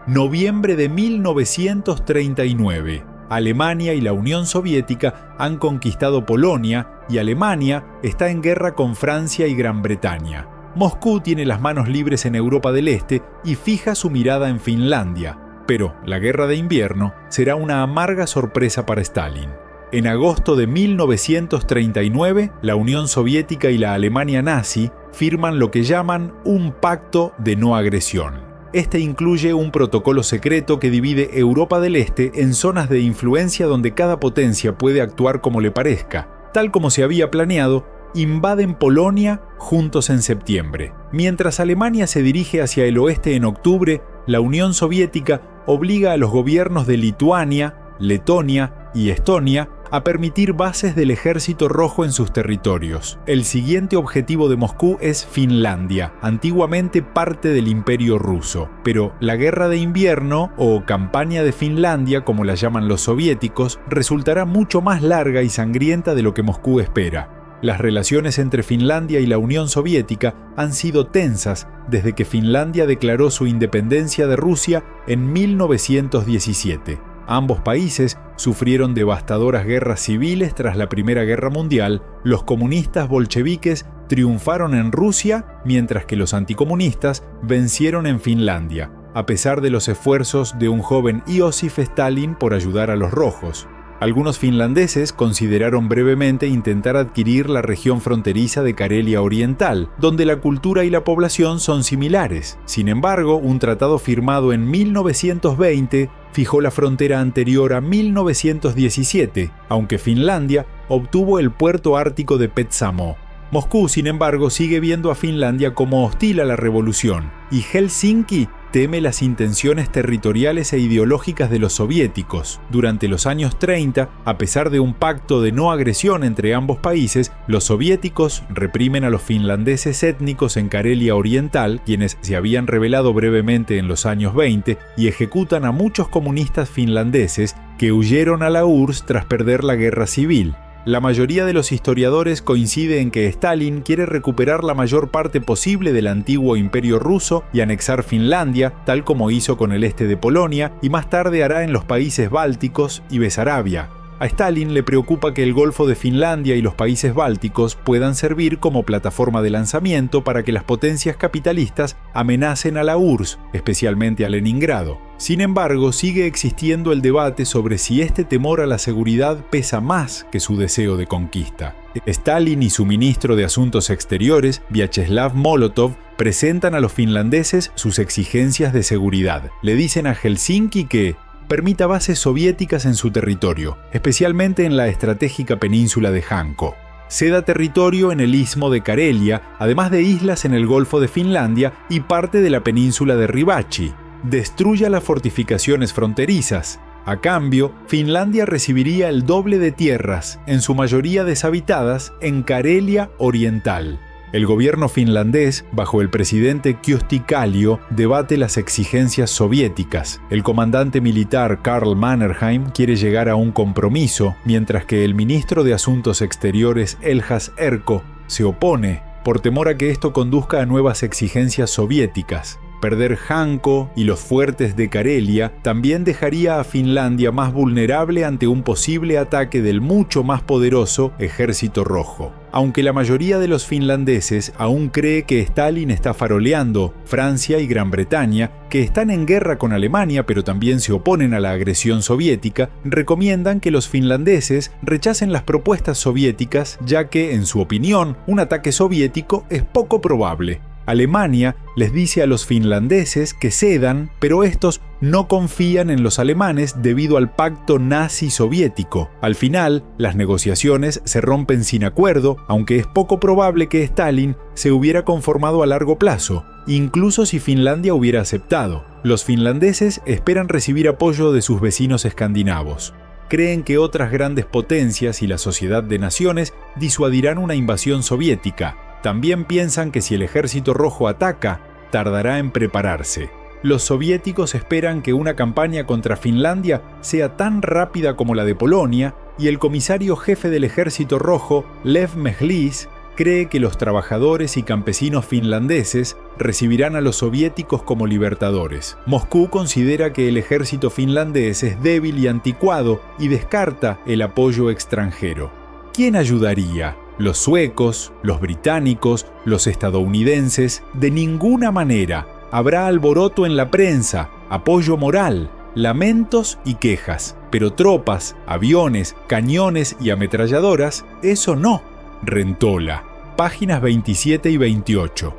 Noviembre de 1939. Alemania y la Unión Soviética han conquistado Polonia y Alemania está en guerra con Francia y Gran Bretaña. Moscú tiene las manos libres en Europa del Este y fija su mirada en Finlandia. Pero la guerra de invierno será una amarga sorpresa para Stalin. En agosto de 1939, la Unión Soviética y la Alemania nazi firman lo que llaman un pacto de no agresión. Este incluye un protocolo secreto que divide Europa del Este en zonas de influencia donde cada potencia puede actuar como le parezca. Tal como se había planeado, invaden Polonia juntos en septiembre. Mientras Alemania se dirige hacia el oeste en octubre, la Unión Soviética obliga a los gobiernos de Lituania, Letonia y Estonia a permitir bases del Ejército Rojo en sus territorios. El siguiente objetivo de Moscú es Finlandia, antiguamente parte del Imperio Ruso. Pero la Guerra de Invierno, o Campaña de Finlandia, como la llaman los soviéticos, resultará mucho más larga y sangrienta de lo que Moscú espera. Las relaciones entre Finlandia y la Unión Soviética han sido tensas desde que Finlandia declaró su independencia de Rusia en 1917. Ambos países sufrieron devastadoras guerras civiles tras la Primera Guerra Mundial. Los comunistas bolcheviques triunfaron en Rusia, mientras que los anticomunistas vencieron en Finlandia, a pesar de los esfuerzos de un joven Iosif Stalin por ayudar a los rojos. Algunos finlandeses consideraron brevemente intentar adquirir la región fronteriza de Karelia Oriental, donde la cultura y la población son similares. Sin embargo, un tratado firmado en 1920 fijó la frontera anterior a 1917, aunque Finlandia obtuvo el puerto ártico de Petsamo. Moscú, sin embargo, sigue viendo a Finlandia como hostil a la revolución, y Helsinki teme las intenciones territoriales e ideológicas de los soviéticos. Durante los años 30, a pesar de un pacto de no agresión entre ambos países, los soviéticos reprimen a los finlandeses étnicos en Karelia Oriental, quienes se habían rebelado brevemente en los años 20, y ejecutan a muchos comunistas finlandeses que huyeron a la URSS tras perder la guerra civil. La mayoría de los historiadores coincide en que Stalin quiere recuperar la mayor parte posible del antiguo imperio ruso y anexar Finlandia, tal como hizo con el este de Polonia, y más tarde hará en los países bálticos y Besarabia. A Stalin le preocupa que el Golfo de Finlandia y los países bálticos puedan servir como plataforma de lanzamiento para que las potencias capitalistas amenacen a la URSS, especialmente a Leningrado. Sin embargo, sigue existiendo el debate sobre si este temor a la seguridad pesa más que su deseo de conquista. Stalin y su ministro de Asuntos Exteriores, Vyacheslav Molotov, presentan a los finlandeses sus exigencias de seguridad. Le dicen a Helsinki que permita bases soviéticas en su territorio, especialmente en la estratégica península de Hanko. Ceda territorio en el istmo de Karelia, además de islas en el Golfo de Finlandia y parte de la península de Ribachi. Destruya las fortificaciones fronterizas. A cambio, Finlandia recibiría el doble de tierras, en su mayoría deshabitadas, en Karelia Oriental. El gobierno finlandés, bajo el presidente Kyösti Kallio, debate las exigencias soviéticas. El comandante militar Karl Mannerheim quiere llegar a un compromiso, mientras que el ministro de Asuntos Exteriores Elhas Erkko se opone, por temor a que esto conduzca a nuevas exigencias soviéticas. Perder Hanko y los fuertes de Karelia también dejaría a Finlandia más vulnerable ante un posible ataque del mucho más poderoso Ejército Rojo. Aunque la mayoría de los finlandeses aún cree que Stalin está faroleando Francia y Gran Bretaña, que están en guerra con Alemania pero también se oponen a la agresión soviética, recomiendan que los finlandeses rechacen las propuestas soviéticas, ya que, en su opinión, un ataque soviético es poco probable. Alemania les dice a los finlandeses que cedan, pero estos no confían en los alemanes debido al pacto nazi-soviético. Al final, las negociaciones se rompen sin acuerdo, aunque es poco probable que Stalin se hubiera conformado a largo plazo, incluso si Finlandia hubiera aceptado. Los finlandeses esperan recibir apoyo de sus vecinos escandinavos. Creen que otras grandes potencias y la Sociedad de Naciones disuadirán una invasión soviética. También piensan que si el Ejército Rojo ataca, tardará en prepararse. Los soviéticos esperan que una campaña contra Finlandia sea tan rápida como la de Polonia, y el comisario jefe del Ejército Rojo, Lev Mejlis, cree que los trabajadores y campesinos finlandeses recibirán a los soviéticos como libertadores. Moscú considera que el ejército finlandés es débil y anticuado y descarta el apoyo extranjero. ¿Quién ayudaría? ¿Los suecos? ¿Los británicos? ¿Los estadounidenses? De ninguna manera. Habrá alboroto en la prensa, apoyo moral, lamentos y quejas. Pero tropas, aviones, cañones y ametralladoras, eso no. Rentola. Páginas 27 y 28.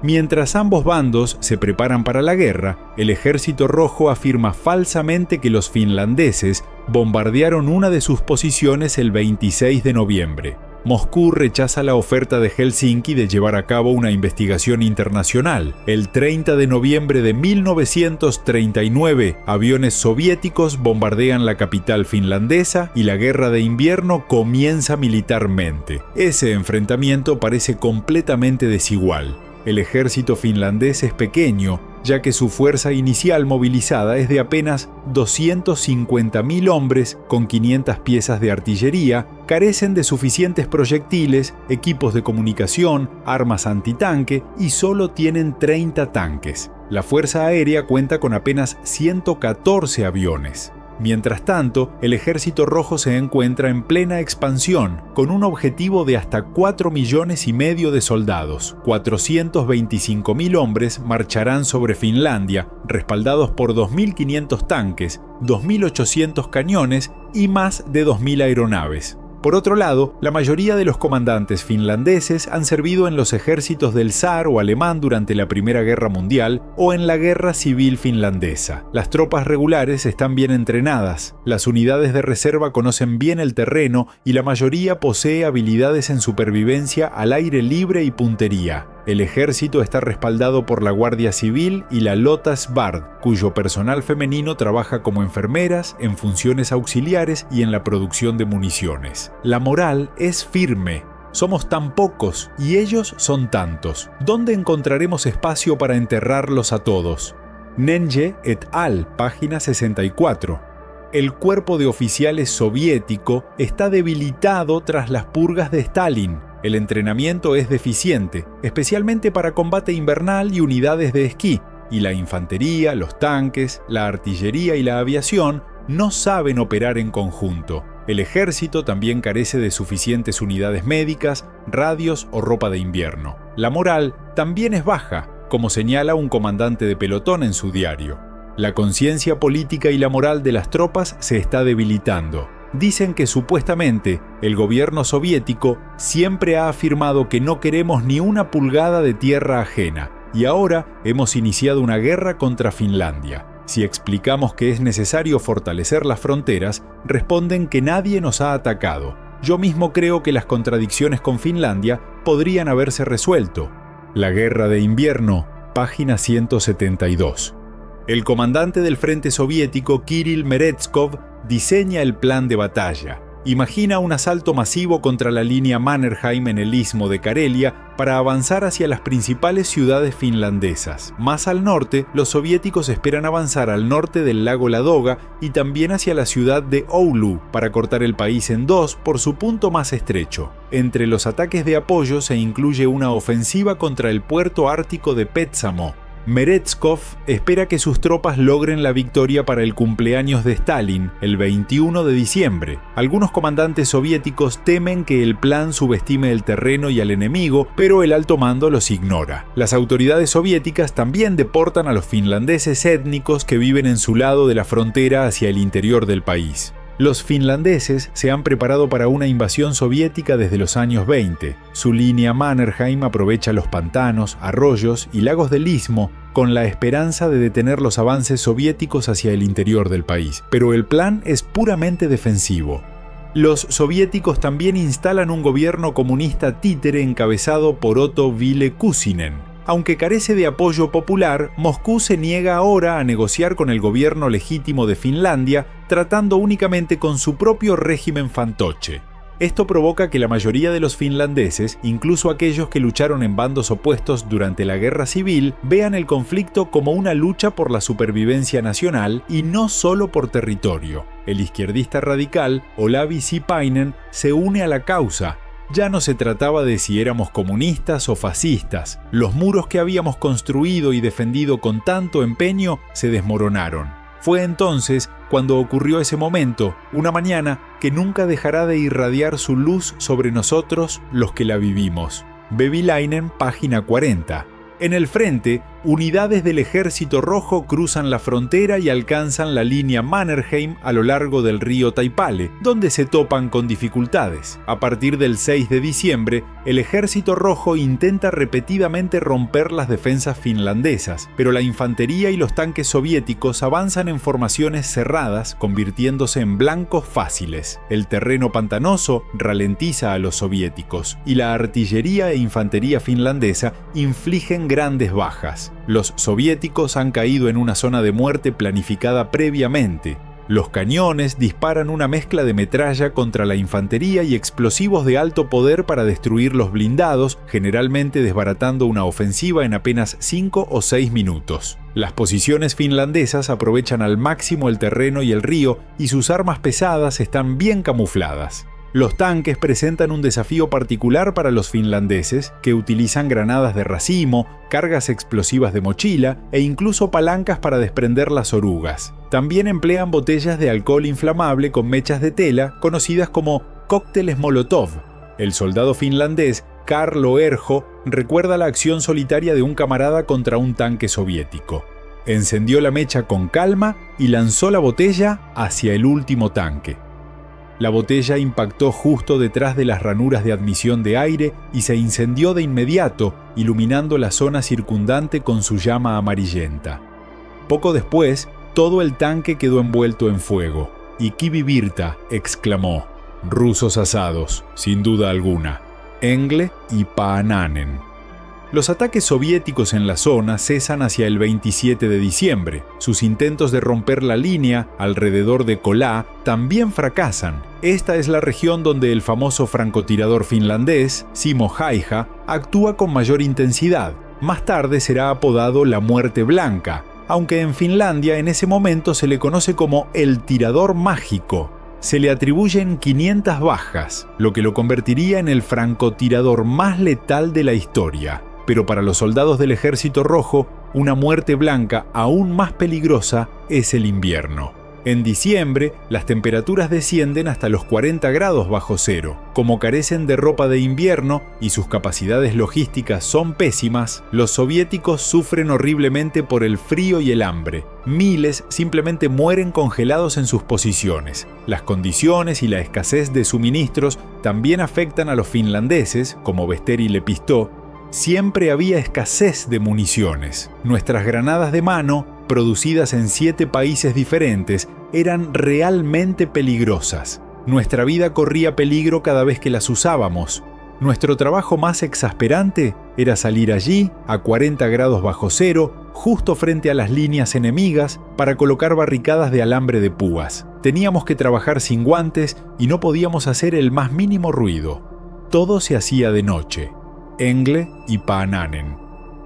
Mientras ambos bandos se preparan para la guerra, el Ejército Rojo afirma falsamente que los finlandeses bombardearon una de sus posiciones el 26 de noviembre. Moscú rechaza la oferta de Helsinki de llevar a cabo una investigación internacional. El 30 de noviembre de 1939, aviones soviéticos bombardean la capital finlandesa y la guerra de invierno comienza militarmente. Ese enfrentamiento parece completamente desigual. El ejército finlandés es pequeño, ya que su fuerza inicial movilizada es de apenas 250.000 hombres con 500 piezas de artillería, carecen de suficientes proyectiles, equipos de comunicación, armas antitanque y solo tienen 30 tanques. La Fuerza Aérea cuenta con apenas 114 aviones. Mientras tanto, el Ejército Rojo se encuentra en plena expansión, con un objetivo de hasta 4,5 millones de soldados. 425.000 hombres marcharán sobre Finlandia, respaldados por 2.500 tanques, 2.800 cañones y más de 2.000 aeronaves. Por otro lado, la mayoría de los comandantes finlandeses han servido en los ejércitos del zar o alemán durante la Primera Guerra Mundial o en la Guerra Civil Finlandesa. Las tropas regulares están bien entrenadas, las unidades de reserva conocen bien el terreno y la mayoría posee habilidades en supervivencia al aire libre y puntería. El ejército está respaldado por la Guardia Civil y la Lotas Bard, cuyo personal femenino trabaja como enfermeras, en funciones auxiliares y en la producción de municiones. La moral es firme. Somos tan pocos y ellos son tantos. ¿Dónde encontraremos espacio para enterrarlos a todos? Nenge et al., página 64. El cuerpo de oficiales soviético está debilitado tras las purgas de Stalin. El entrenamiento es deficiente, especialmente para combate invernal y unidades de esquí, y la infantería, los tanques, la artillería y la aviación no saben operar en conjunto. El ejército también carece de suficientes unidades médicas, radios o ropa de invierno. La moral también es baja, como señala un comandante de pelotón en su diario. La conciencia política y la moral de las tropas se está debilitando. Dicen que supuestamente el gobierno soviético siempre ha afirmado que no queremos ni una pulgada de tierra ajena, y ahora hemos iniciado una guerra contra Finlandia. Si explicamos que es necesario fortalecer las fronteras, responden que nadie nos ha atacado. Yo mismo creo que las contradicciones con Finlandia podrían haberse resuelto. La guerra de invierno, página 172. El comandante del frente soviético, Kirill Meretskov, diseña el plan de batalla. Imagina un asalto masivo contra la línea Mannerheim en el istmo de Karelia para avanzar hacia las principales ciudades finlandesas. Más al norte, los soviéticos esperan avanzar al norte del lago Ladoga y también hacia la ciudad de Oulu para cortar el país en dos por su punto más estrecho. Entre los ataques de apoyo se incluye una ofensiva contra el puerto ártico de Petsamo. Meretskov espera que sus tropas logren la victoria para el cumpleaños de Stalin, el 21 de diciembre. Algunos comandantes soviéticos temen que el plan subestime el terreno y al enemigo, pero el alto mando los ignora. Las autoridades soviéticas también deportan a los finlandeses étnicos que viven en su lado de la frontera hacia el interior del país. Los finlandeses se han preparado para una invasión soviética desde los años 20. Su línea Mannerheim aprovecha los pantanos, arroyos y lagos del istmo con la esperanza de detener los avances soviéticos hacia el interior del país. Pero el plan es puramente defensivo. Los soviéticos también instalan un gobierno comunista títere encabezado por Otto Wille Kuusinen. Aunque carece de apoyo popular, Moscú se niega ahora a negociar con el gobierno legítimo de Finlandia, tratando únicamente con su propio régimen fantoche. Esto provoca que la mayoría de los finlandeses, incluso aquellos que lucharon en bandos opuestos durante la guerra civil, vean el conflicto como una lucha por la supervivencia nacional y no solo por territorio. El izquierdista radical Olavi Siipainen se une a la causa. Ya no se trataba de si éramos comunistas o fascistas. Los muros que habíamos construido y defendido con tanto empeño se desmoronaron. Fue entonces cuando ocurrió ese momento, una mañana que nunca dejará de irradiar su luz sobre nosotros los que la vivimos. Vehviläinen, página 40. En el frente, unidades del Ejército Rojo cruzan la frontera y alcanzan la línea Mannerheim a lo largo del río Taipale, donde se topan con dificultades. A partir del 6 de diciembre, el Ejército Rojo intenta repetidamente romper las defensas finlandesas, pero la infantería y los tanques soviéticos avanzan en formaciones cerradas, convirtiéndose en blancos fáciles. El terreno pantanoso ralentiza a los soviéticos, y la artillería e infantería finlandesa infligen grandes bajas. Los soviéticos han caído en una zona de muerte planificada previamente. Los cañones disparan una mezcla de metralla contra la infantería y explosivos de alto poder para destruir los blindados, generalmente desbaratando una ofensiva en apenas 5 o 6 minutos. Las posiciones finlandesas aprovechan al máximo el terreno y el río, y sus armas pesadas están bien camufladas. Los tanques presentan un desafío particular para los finlandeses, que utilizan granadas de racimo, cargas explosivas de mochila e incluso palancas para desprender las orugas. También emplean botellas de alcohol inflamable con mechas de tela, conocidas como cócteles Molotov. El soldado finlandés Karlo Erho recuerda la acción solitaria de un camarada contra un tanque soviético. Encendió la mecha con calma y lanzó la botella hacia el último tanque. La botella impactó justo detrás de las ranuras de admisión de aire y se incendió de inmediato, iluminando la zona circundante con su llama amarillenta. Poco después, todo el tanque quedó envuelto en fuego. «Y Kivivirta», exclamó. «Rusos asados, sin duda alguna. Engle y Paananen». Los ataques soviéticos en la zona cesan hacia el 27 de diciembre. Sus intentos de romper la línea alrededor de Kola también fracasan. Esta es la región donde el famoso francotirador finlandés, Simo Häyhä, actúa con mayor intensidad. Más tarde será apodado la Muerte Blanca, aunque en Finlandia en ese momento se le conoce como el tirador mágico. Se le atribuyen 500 bajas, lo que lo convertiría en el francotirador más letal de la historia. Pero para los soldados del Ejército Rojo, una muerte blanca aún más peligrosa es el invierno. En diciembre, las temperaturas descienden hasta los 40 grados bajo cero. Como carecen de ropa de invierno y sus capacidades logísticas son pésimas, los soviéticos sufren horriblemente por el frío y el hambre. Miles simplemente mueren congelados en sus posiciones. Las condiciones y la escasez de suministros también afectan a los finlandeses, como Vesteri Lepistö. Siempre había escasez de municiones. Nuestras granadas de mano, producidas en 7 países diferentes, eran realmente peligrosas. Nuestra vida corría peligro cada vez que las usábamos. Nuestro trabajo más exasperante era salir allí, a 40 grados bajo cero, justo frente a las líneas enemigas, para colocar barricadas de alambre de púas. Teníamos que trabajar sin guantes y no podíamos hacer el más mínimo ruido. Todo se hacía de noche. Engle y Paananen.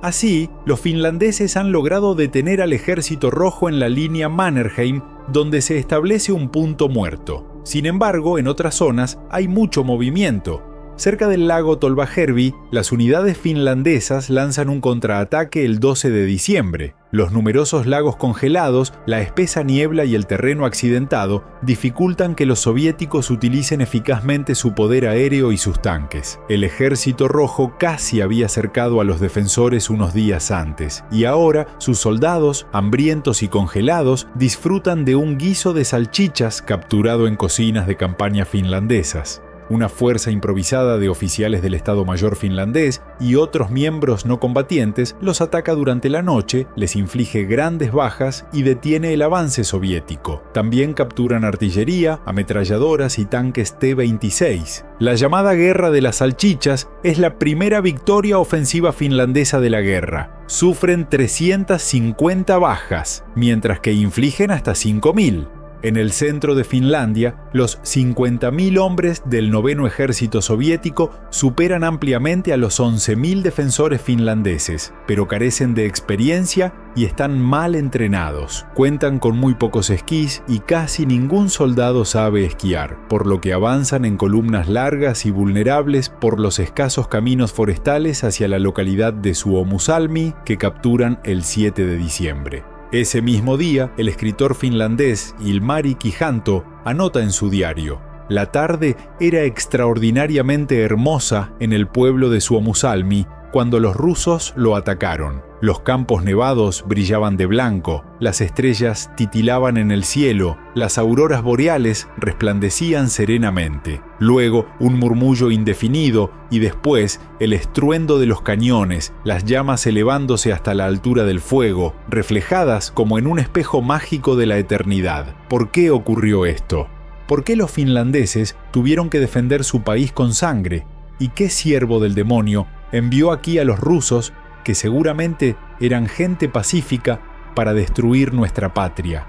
Así, los finlandeses han logrado detener al Ejército Rojo en la línea Mannerheim, donde se establece un punto muerto. Sin embargo, en otras zonas hay mucho movimiento. Cerca del lago Tolvajärvi, las unidades finlandesas lanzan un contraataque el 12 de diciembre. Los numerosos lagos congelados, la espesa niebla y el terreno accidentado dificultan que los soviéticos utilicen eficazmente su poder aéreo y sus tanques. El Ejército Rojo casi había cercado a los defensores unos días antes, y ahora sus soldados, hambrientos y congelados, disfrutan de un guiso de salchichas capturado en cocinas de campaña finlandesas. Una fuerza improvisada de oficiales del Estado Mayor finlandés y otros miembros no combatientes los ataca durante la noche, les inflige grandes bajas y detiene el avance soviético. También capturan artillería, ametralladoras y tanques T-26. La llamada Guerra de las Salchichas es la primera victoria ofensiva finlandesa de la guerra. Sufren 350 bajas, mientras que infligen hasta 5.000. En el centro de Finlandia, los 50.000 hombres del noveno ejército soviético superan ampliamente a los 11.000 defensores finlandeses, pero carecen de experiencia y están mal entrenados. Cuentan con muy pocos esquís y casi ningún soldado sabe esquiar, por lo que avanzan en columnas largas y vulnerables por los escasos caminos forestales hacia la localidad de Suomusalmi, que capturan el 7 de diciembre. Ese mismo día, el escritor finlandés Ilmari Kihanto anota en su diario: «La tarde era extraordinariamente hermosa en el pueblo de Suomusalmi cuando los rusos lo atacaron. Los campos nevados brillaban de blanco, las estrellas titilaban en el cielo, las auroras boreales resplandecían serenamente. Luego, un murmullo indefinido y después el estruendo de los cañones, las llamas elevándose hasta la altura del fuego, reflejadas como en un espejo mágico de la eternidad. ¿Por qué ocurrió esto? ¿Por qué los finlandeses tuvieron que defender su país con sangre? ¿Y qué siervo del demonio envió aquí a los rusos, que seguramente eran gente pacífica, para destruir nuestra patria?»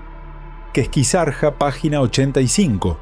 Kesquisarja, página 85.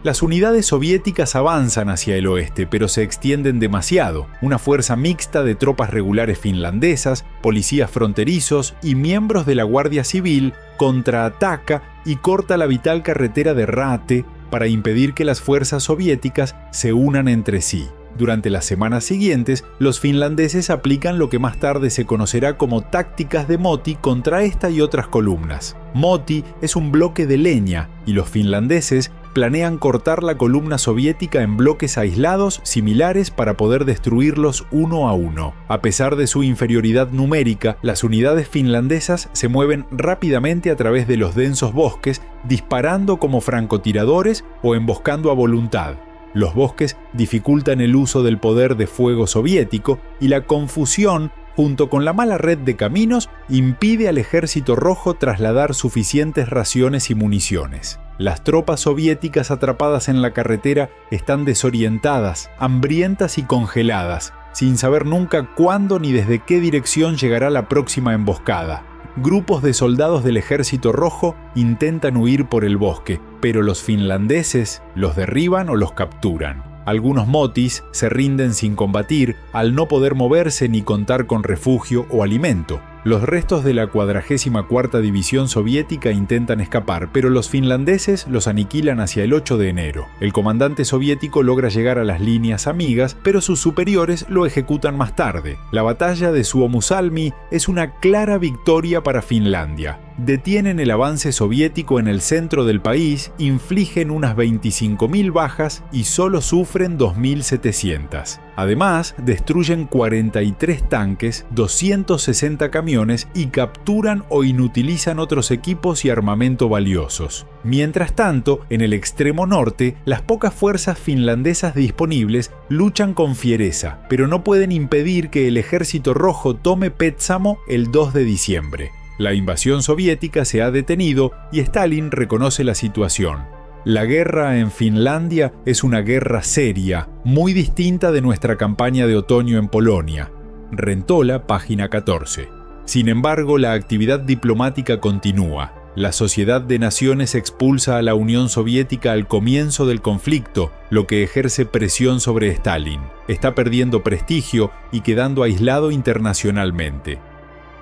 Las unidades soviéticas avanzan hacia el oeste, pero se extienden demasiado. Una fuerza mixta de tropas regulares finlandesas, policías fronterizos y miembros de la Guardia Civil contraataca y corta la vital carretera de Rate para impedir que las fuerzas soviéticas se unan entre sí. Durante las semanas siguientes, los finlandeses aplican lo que más tarde se conocerá como tácticas de Moti contra esta y otras columnas. Moti es un bloque de leña y los finlandeses planean cortar la columna soviética en bloques aislados similares para poder destruirlos uno a uno. A pesar de su inferioridad numérica, las unidades finlandesas se mueven rápidamente a través de los densos bosques, disparando como francotiradores o emboscando a voluntad. Los bosques dificultan el uso del poder de fuego soviético y la confusión, junto con la mala red de caminos, impide al ejército rojo trasladar suficientes raciones y municiones. Las tropas soviéticas atrapadas en la carretera están desorientadas, hambrientas y congeladas, sin saber nunca cuándo ni desde qué dirección llegará la próxima emboscada. Grupos de soldados del ejército rojo intentan huir por el bosque, pero los finlandeses los derriban o los capturan. Algunos motis se rinden sin combatir al no poder moverse ni contar con refugio o alimento. Los restos de la 44ª División Soviética intentan escapar, pero los finlandeses los aniquilan hacia el 8 de enero. El comandante soviético logra llegar a las líneas amigas, pero sus superiores lo ejecutan más tarde. La batalla de Suomusalmi es una clara victoria para Finlandia. Detienen el avance soviético en el centro del país, infligen unas 25.000 bajas y solo sufren 2.700. Además, destruyen 43 tanques, 260 camiones y capturan o inutilizan otros equipos y armamento valiosos. Mientras tanto, en el extremo norte, las pocas fuerzas finlandesas disponibles luchan con fiereza, pero no pueden impedir que el ejército rojo tome Petsamo el 2 de diciembre. La invasión soviética se ha detenido y Stalin reconoce la situación. La guerra en Finlandia es una guerra seria, muy distinta de nuestra campaña de otoño en Polonia. Rentola, página 14. Sin embargo, la actividad diplomática continúa. La Sociedad de Naciones expulsa a la Unión Soviética al comienzo del conflicto, lo que ejerce presión sobre Stalin. Está perdiendo prestigio y quedando aislado internacionalmente.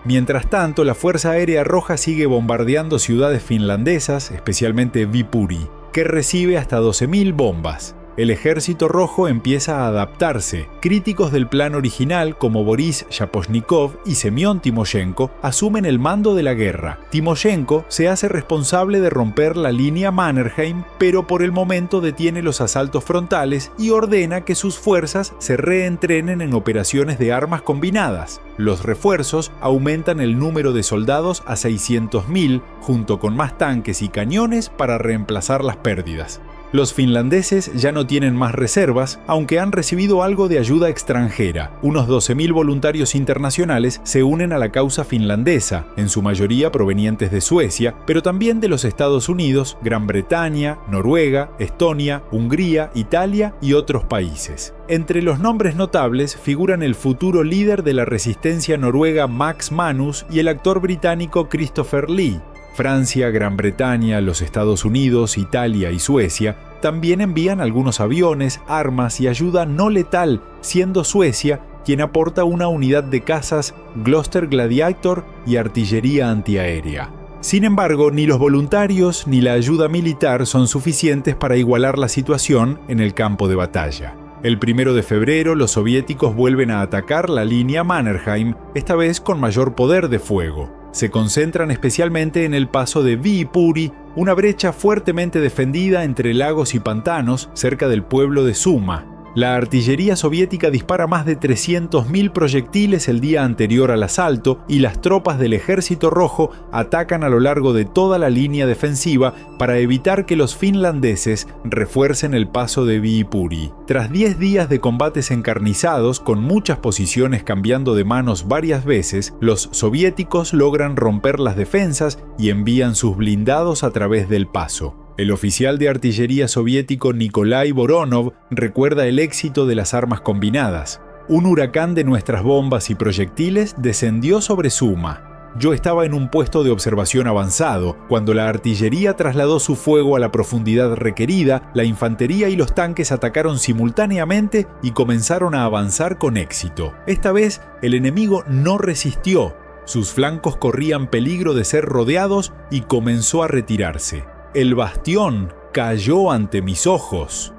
Mientras tanto, la Fuerza Aérea Roja sigue bombardeando ciudades finlandesas, especialmente Viipuri, que recibe hasta 12.000 bombas. El ejército rojo empieza a adaptarse. Críticos del plan original como Boris Shaposhnikov y Semyon Timoshenko asumen el mando de la guerra. Timoshenko se hace responsable de romper la línea Mannerheim, pero por el momento detiene los asaltos frontales y ordena que sus fuerzas se reentrenen en operaciones de armas combinadas. Los refuerzos aumentan el número de soldados a 600.000, junto con más tanques y cañones para reemplazar las pérdidas. Los finlandeses ya no tienen más reservas, aunque han recibido algo de ayuda extranjera. Unos 12.000 voluntarios internacionales se unen a la causa finlandesa, en su mayoría provenientes de Suecia, pero también de los Estados Unidos, Gran Bretaña, Noruega, Estonia, Hungría, Italia y otros países. Entre los nombres notables figuran el futuro líder de la resistencia noruega Max Manus y el actor británico Christopher Lee. Francia, Gran Bretaña, los Estados Unidos, Italia y Suecia también envían algunos aviones, armas y ayuda no letal, siendo Suecia quien aporta una unidad de cazas Gloster Gladiator y artillería antiaérea. Sin embargo, ni los voluntarios ni la ayuda militar son suficientes para igualar la situación en el campo de batalla. El 1 de febrero, los soviéticos vuelven a atacar la línea Mannerheim, esta vez con mayor poder de fuego. Se concentran especialmente en el paso de Viipuri, una brecha fuertemente defendida entre lagos y pantanos cerca del pueblo de Suma. La artillería soviética dispara más de 300.000 proyectiles el día anterior al asalto y las tropas del Ejército Rojo atacan a lo largo de toda la línea defensiva para evitar que los finlandeses refuercen el paso de Viipuri. Tras 10 días de combates encarnizados, con muchas posiciones cambiando de manos varias veces, los soviéticos logran romper las defensas y envían sus blindados a través del paso. El oficial de artillería soviético Nikolai Voronov recuerda el éxito de las armas combinadas. Un huracán de nuestras bombas y proyectiles descendió sobre Suma. Yo estaba en un puesto de observación avanzado. Cuando la artillería trasladó su fuego a la profundidad requerida, la infantería y los tanques atacaron simultáneamente y comenzaron a avanzar con éxito. Esta vez, el enemigo no resistió. Sus flancos corrían peligro de ser rodeados y comenzó a retirarse. El bastión cayó ante mis ojos.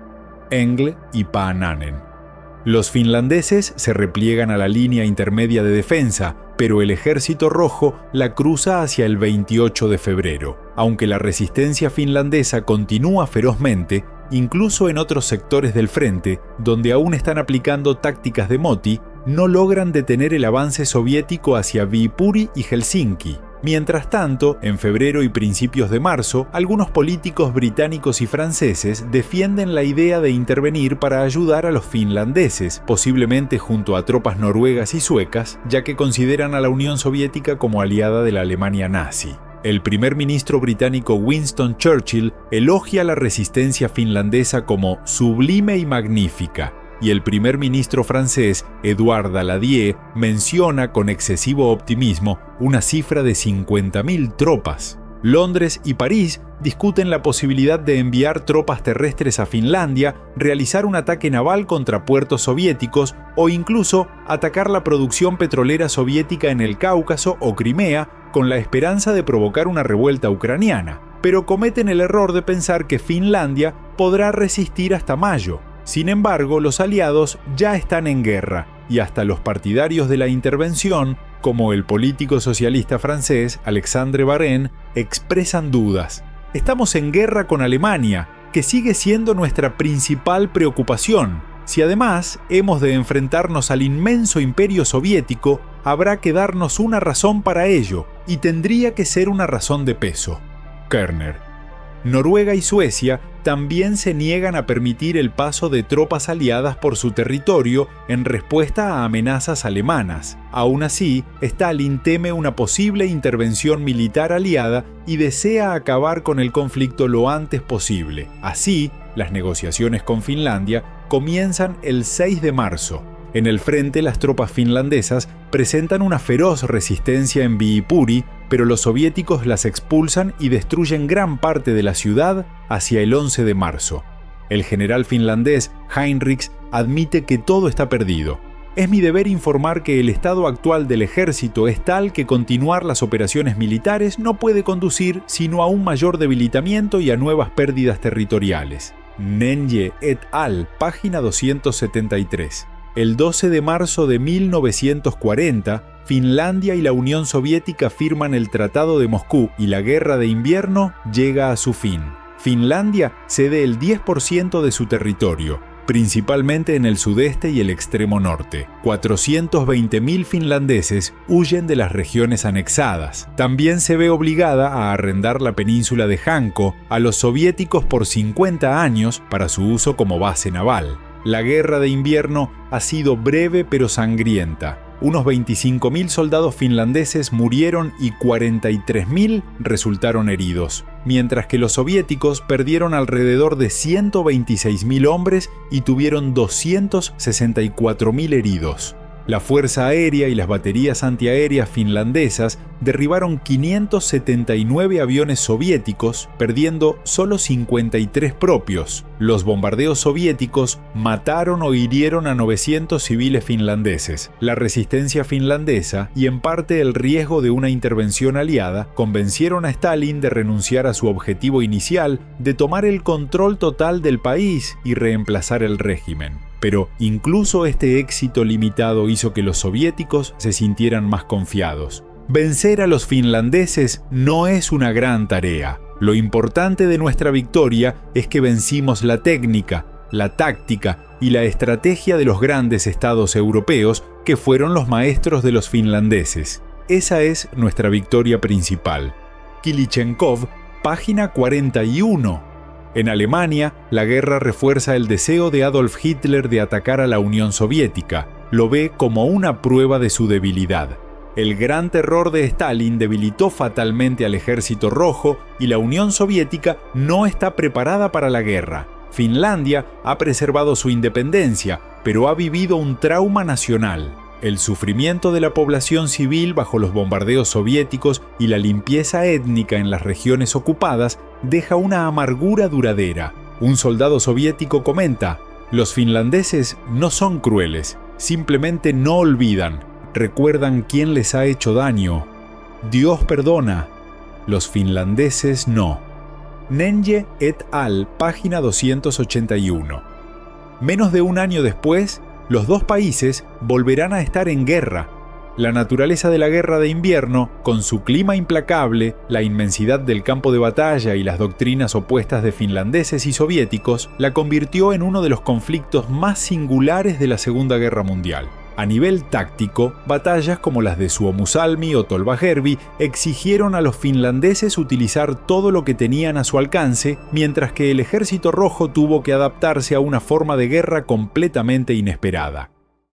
Engle y Paananen. Los finlandeses se repliegan a la línea intermedia de defensa, pero el Ejército Rojo la cruza hacia el 28 de febrero. Aunque la resistencia finlandesa continúa ferozmente, incluso en otros sectores del frente, donde aún están aplicando tácticas de Moti, no logran detener el avance soviético hacia Viipuri y Helsinki. Mientras tanto, en febrero y principios de marzo, algunos políticos británicos y franceses defienden la idea de intervenir para ayudar a los finlandeses, posiblemente junto a tropas noruegas y suecas, ya que consideran a la Unión Soviética como aliada de la Alemania nazi. El primer ministro británico Winston Churchill elogia la resistencia finlandesa como sublime y magnífica, y el primer ministro francés, Édouard Daladier, menciona con excesivo optimismo una cifra de 50.000 tropas. Londres y París discuten la posibilidad de enviar tropas terrestres a Finlandia, realizar un ataque naval contra puertos soviéticos o incluso atacar la producción petrolera soviética en el Cáucaso o Crimea con la esperanza de provocar una revuelta ucraniana. Pero cometen el error de pensar que Finlandia podrá resistir hasta mayo. Sin embargo, los aliados ya están en guerra, y hasta los partidarios de la intervención, como el político socialista francés Alexandre Varenne, expresan dudas. Estamos en guerra con Alemania, que sigue siendo nuestra principal preocupación. Si además hemos de enfrentarnos al inmenso imperio soviético, habrá que darnos una razón para ello, y tendría que ser una razón de peso. Kerner. Noruega y Suecia también se niegan a permitir el paso de tropas aliadas por su territorio en respuesta a amenazas alemanas. Aún así, Stalin teme una posible intervención militar aliada y desea acabar con el conflicto lo antes posible. Así, las negociaciones con Finlandia comienzan el 6 de marzo. En el frente, las tropas finlandesas presentan una feroz resistencia en Viipuri, pero los soviéticos las expulsan y destruyen gran parte de la ciudad hacia el 11 de marzo. El general finlandés Heinrichs admite que todo está perdido. Es mi deber informar que el estado actual del ejército es tal que continuar las operaciones militares no puede conducir sino a un mayor debilitamiento y a nuevas pérdidas territoriales. Nenye et al., página 273. El 12 de marzo de 1940, Finlandia y la Unión Soviética firman el Tratado de Moscú y la Guerra de Invierno llega a su fin. Finlandia cede el 10% de su territorio, principalmente en el sudeste y el extremo norte. 420.000 finlandeses huyen de las regiones anexadas. También se ve obligada a arrendar la península de Hanko a los soviéticos por 50 años para su uso como base naval. La Guerra de Invierno ha sido breve pero sangrienta. Unos 25.000 soldados finlandeses murieron y 43.000 resultaron heridos, mientras que los soviéticos perdieron alrededor de 126.000 hombres y tuvieron 264.000 heridos. La Fuerza Aérea y las baterías antiaéreas finlandesas derribaron 579 aviones soviéticos, perdiendo solo 53 propios. Los bombardeos soviéticos mataron o hirieron a 900 civiles finlandeses. La resistencia finlandesa y en parte el riesgo de una intervención aliada convencieron a Stalin de renunciar a su objetivo inicial de tomar el control total del país y reemplazar el régimen. Pero incluso este éxito limitado hizo que los soviéticos se sintieran más confiados. Vencer a los finlandeses no es una gran tarea. Lo importante de nuestra victoria es que vencimos la técnica, la táctica y la estrategia de los grandes estados europeos que fueron los maestros de los finlandeses. Esa es nuestra victoria principal. Kilichenkov, página 41. En Alemania, la guerra refuerza el deseo de Adolf Hitler de atacar a la Unión Soviética. Lo ve como una prueba de su debilidad. El gran terror de Stalin debilitó fatalmente al Ejército Rojo y la Unión Soviética no está preparada para la guerra. Finlandia ha preservado su independencia, pero ha vivido un trauma nacional. El sufrimiento de la población civil bajo los bombardeos soviéticos y la limpieza étnica en las regiones ocupadas deja una amargura duradera. Un soldado soviético comenta: "Los finlandeses no son crueles, simplemente no olvidan, recuerdan quién les ha hecho daño. Dios perdona, los finlandeses no". Nenye et al., página 281. Menos de un año después, los dos países volverán a estar en guerra. La naturaleza de la guerra de invierno, con su clima implacable, la inmensidad del campo de batalla y las doctrinas opuestas de finlandeses y soviéticos, la convirtió en uno de los conflictos más singulares de la Segunda Guerra Mundial. A nivel táctico, batallas como las de Suomusalmi o Tolvajärvi exigieron a los finlandeses utilizar todo lo que tenían a su alcance, mientras que el Ejército Rojo tuvo que adaptarse a una forma de guerra completamente inesperada.